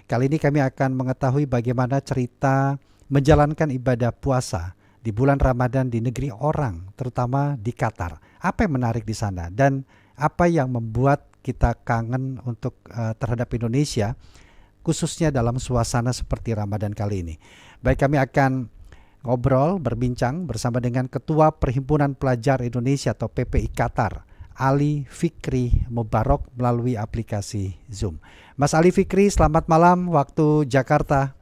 Kali ini kami akan mengetahui bagaimana cerita menjalankan ibadah puasa di bulan Ramadan di negeri orang, terutama di Qatar. Apa yang menarik di sana dan apa yang membuat kita kangen untuk terhadap Indonesia, khususnya dalam suasana seperti Ramadan kali ini. Baik, kami akan ngobrol, berbincang bersama dengan Ketua Perhimpunan Pelajar Indonesia atau PPI Qatar, Ali Fikri Mubarok, melalui aplikasi Zoom. Mas Ali Fikri, selamat malam waktu Jakarta.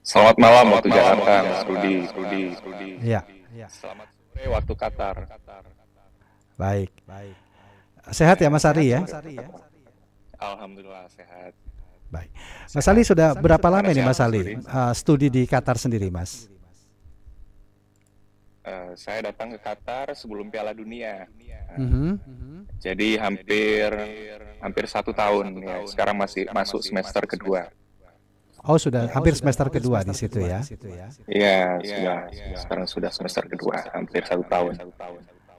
Selamat malam waktu Jakarta, Mas Rudi. Ya, Selamat sore waktu Qatar. baik. Sehat ya Mas Ali ya? Alhamdulillah sehat. Baik. Mas Ali sudah berapa lama ini Mas Ali studi di Qatar sendiri, Mas? Saya datang ke Qatar sebelum Piala Dunia. Jadi hampir 1 tahun ya. Sekarang masih masuk semester kedua. Oh, sudah hampir semester kedua di situ ya? Iya, sudah. Sekarang sudah semester kedua, hampir 1 tahun.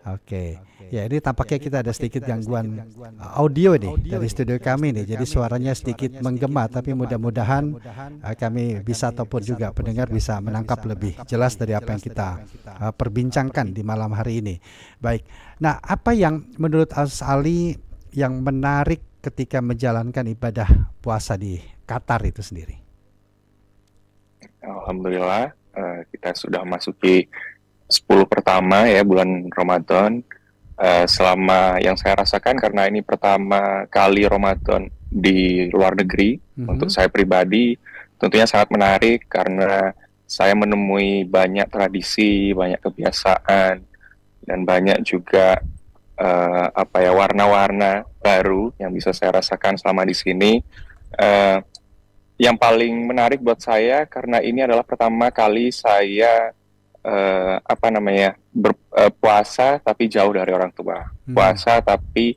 Oke. Ya, ini tampaknya kita ada sedikit gangguan audio nih dari studio kami nih. Jadi suaranya sedikit menggema, tapi mudah-mudahan kami bisa ataupun juga pendengar bisa menangkap lebih jelas dari apa yang kita perbincangkan di malam hari ini. Baik. Nah, apa yang menurut Mas Ali yang menarik ketika menjalankan ibadah puasa di Qatar itu sendiri? Alhamdulillah kita sudah masuki 10 pertama ya bulan Ramadan. Selama yang saya rasakan, karena ini pertama kali Ramadan di luar negeri, untuk saya pribadi tentunya sangat menarik karena saya menemui banyak tradisi, banyak kebiasaan, dan banyak juga warna-warna baru yang bisa saya rasakan selama di sini. Yang paling menarik buat saya karena ini adalah pertama kali saya puasa tapi jauh dari orang tua. Puasa tapi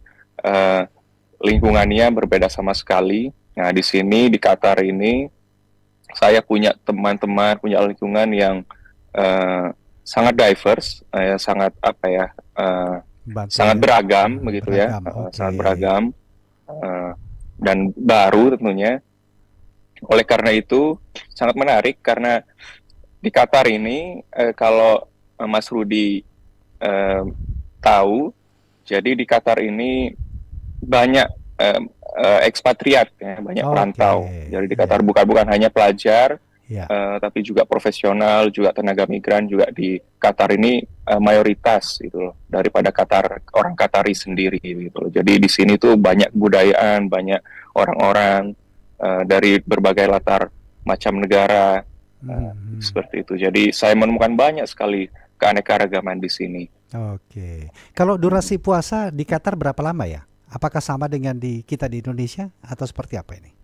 lingkungannya berbeda sama sekali. Nah, di sini di Qatar ini saya punya teman-teman, punya lingkungan yang sangat diverse, sangat beragam begitu ya, sangat beragam dan baru tentunya. Oleh karena itu sangat menarik karena di Qatar ini kalau Mas Rudi tahu, jadi di Qatar ini banyak ekspatriat, ya, banyak perantau. Jadi di Qatar bukan hanya pelajar, tapi juga profesional, juga tenaga migran juga di Qatar ini mayoritas gitu loh, daripada orang Qatari sendiri gitu loh. Jadi di sini tuh banyak budayaan, banyak orang-orang dari berbagai latar macam negara. Seperti itu. Jadi saya menemukan banyak sekali keanekaragaman di sini. Oke. Kalau durasi puasa di Qatar berapa lama ya? Apakah sama dengan kita di Indonesia atau seperti apa ini?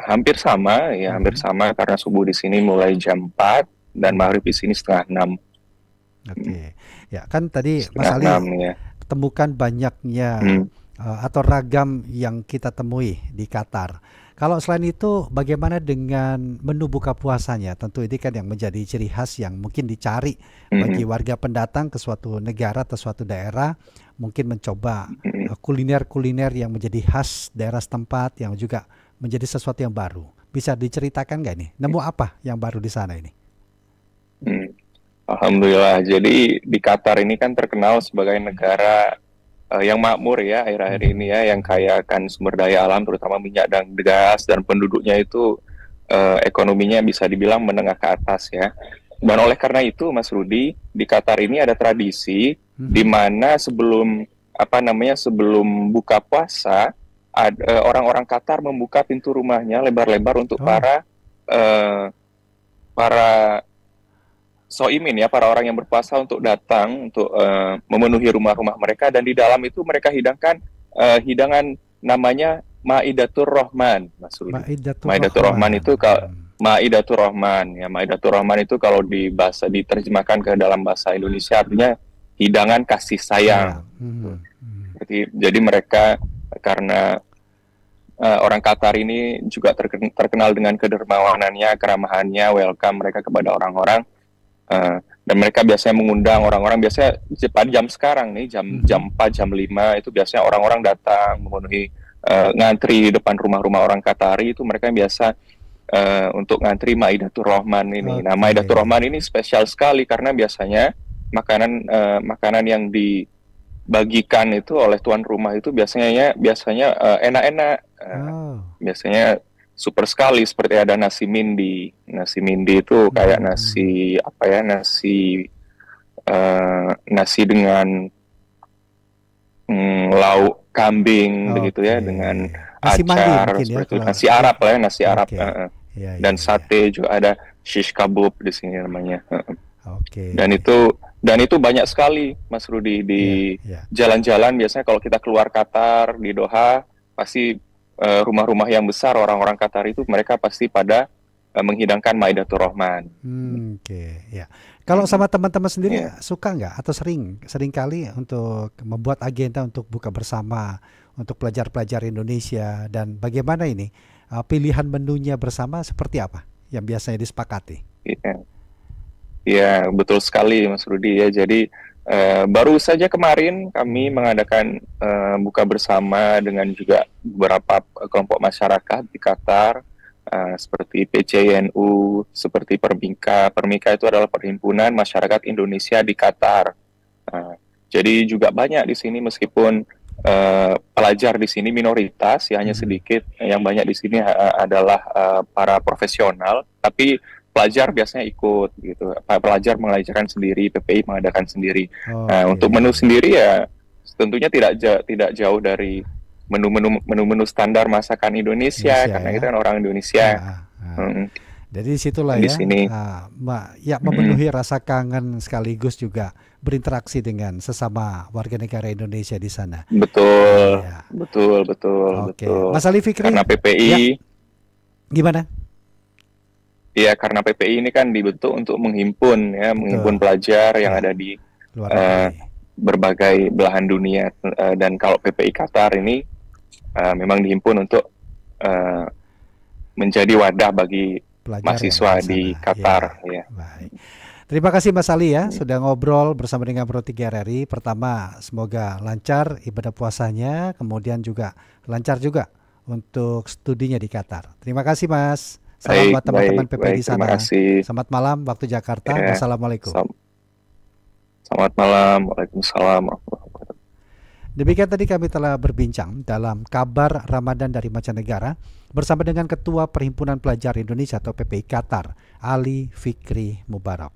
Hampir sama ya, hampir sama karena subuh di sini mulai jam 4 dan maghrib di sini setengah 6. Oke. Ya, kan tadi Mas Ali temukan banyaknya atau ragam yang kita temui di Qatar. Kalau selain itu, bagaimana dengan menu buka puasanya? Tentu ini kan yang menjadi ciri khas yang mungkin dicari bagi warga pendatang ke suatu negara atau suatu daerah, mungkin mencoba kuliner-kuliner yang menjadi khas daerah setempat yang juga menjadi sesuatu yang baru. Bisa diceritakan nggak nih? Nemu apa yang baru di sana ini? Alhamdulillah. Jadi di Qatar ini kan terkenal sebagai negara yang makmur ya akhir-akhir ini ya, yang kaya akan sumber daya alam terutama minyak dan gas, dan penduduknya itu ekonominya bisa dibilang menengah ke atas ya. Dan oleh karena itu Mas Rudi, di Qatar ini ada tradisi di mana sebelum buka puasa orang-orang Qatar membuka pintu rumahnya lebar-lebar untuk para soimin ya, para orang yang berpuasa untuk datang untuk memenuhi rumah-rumah mereka, dan di dalam itu mereka hidangkan hidangan namanya Maidatur Rahman, Mas Rudi. Maidatur Rahman itu Maidatur Rahman ya, Maidatur Rahman itu kalau diterjemahkan ke dalam bahasa Indonesia artinya hidangan kasih sayang. Jadi mereka karena orang Qatar ini juga terkenal dengan kedermawanannya, keramahannya, welcome mereka kepada orang-orang. Dan mereka biasanya mengundang orang-orang, biasanya pada jam sekarang nih, jam 4, jam 5 itu biasanya orang-orang datang memenuhi ngantri di depan rumah-rumah orang Qatari itu mereka biasa untuk ngantri Maidatur Rahman ini. Nah, Maidatur Rahman ini spesial sekali karena biasanya makanan yang dibagikan itu oleh tuan rumah itu biasanya enak-enak. Biasanya super sekali, seperti ada nasi mindi. Nasi mindi itu kayak nasi dengan lauk kambing begitu ya, dengan nasi acar seperti ya, nasi Arab lah ya, nasi Arab. Dan sate juga ada shish kabub di sini namanya. Dan itu banyak sekali Mas Rudi di jalan-jalan. Biasanya kalau kita keluar Qatar di Doha, pasti rumah-rumah yang besar orang-orang Qatar itu mereka pasti pada menghidangkan Maidatur Rahman. Kalau sama teman-teman sendiri suka nggak atau sering kali untuk membuat agenda untuk buka bersama untuk pelajar-pelajar Indonesia, dan bagaimana ini pilihan menunya bersama seperti apa yang biasanya disepakati? Iya, betul sekali Mas Rudi ya. Jadi baru saja kemarin kami mengadakan buka bersama dengan juga beberapa kelompok masyarakat di Qatar, seperti PCNU, seperti Permika. Permika itu adalah Perhimpunan Masyarakat Indonesia di Qatar. Jadi juga banyak di sini, meskipun pelajar di sini minoritas, ya hanya sedikit. Yang banyak di sini adalah para profesional, tapi pelajar biasanya ikut gitu. Pelajar mengajarkan sendiri, PPI mengadakan sendiri. Untuk menu sendiri ya tentunya tidak jauh dari menu-menu standar masakan Indonesia karena kita kan orang Indonesia. Jadi disitulah di sini. Memenuhi rasa kangen sekaligus juga berinteraksi dengan sesama warga negara Indonesia di sana. Betul. Betul. Mas Ali Fikri. Karena PPI. Gimana? Iya, karena PPI ini kan dibentuk untuk menghimpun pelajar yang ada di berbagai belahan dunia, dan kalau PPI Qatar ini memang dihimpun untuk menjadi wadah bagi pelajar mahasiswa di Qatar. Baik. Terima kasih Mas Ali ya, sudah ngobrol bersama dengan Pro 3 RRI. Pertama, semoga lancar ibadah puasanya, kemudian juga lancar juga untuk studinya di Qatar. Terima kasih Mas. Salam buat teman-teman PPI di sana. Selamat malam waktu Jakarta. Wassalamualaikum. Selamat malam. Waalaikumsalam. Demikian tadi kami telah berbincang dalam kabar Ramadan dari mancanegara bersama dengan Ketua Perhimpunan Pelajar Indonesia atau PPI Qatar, Ali Fikri Mubarak.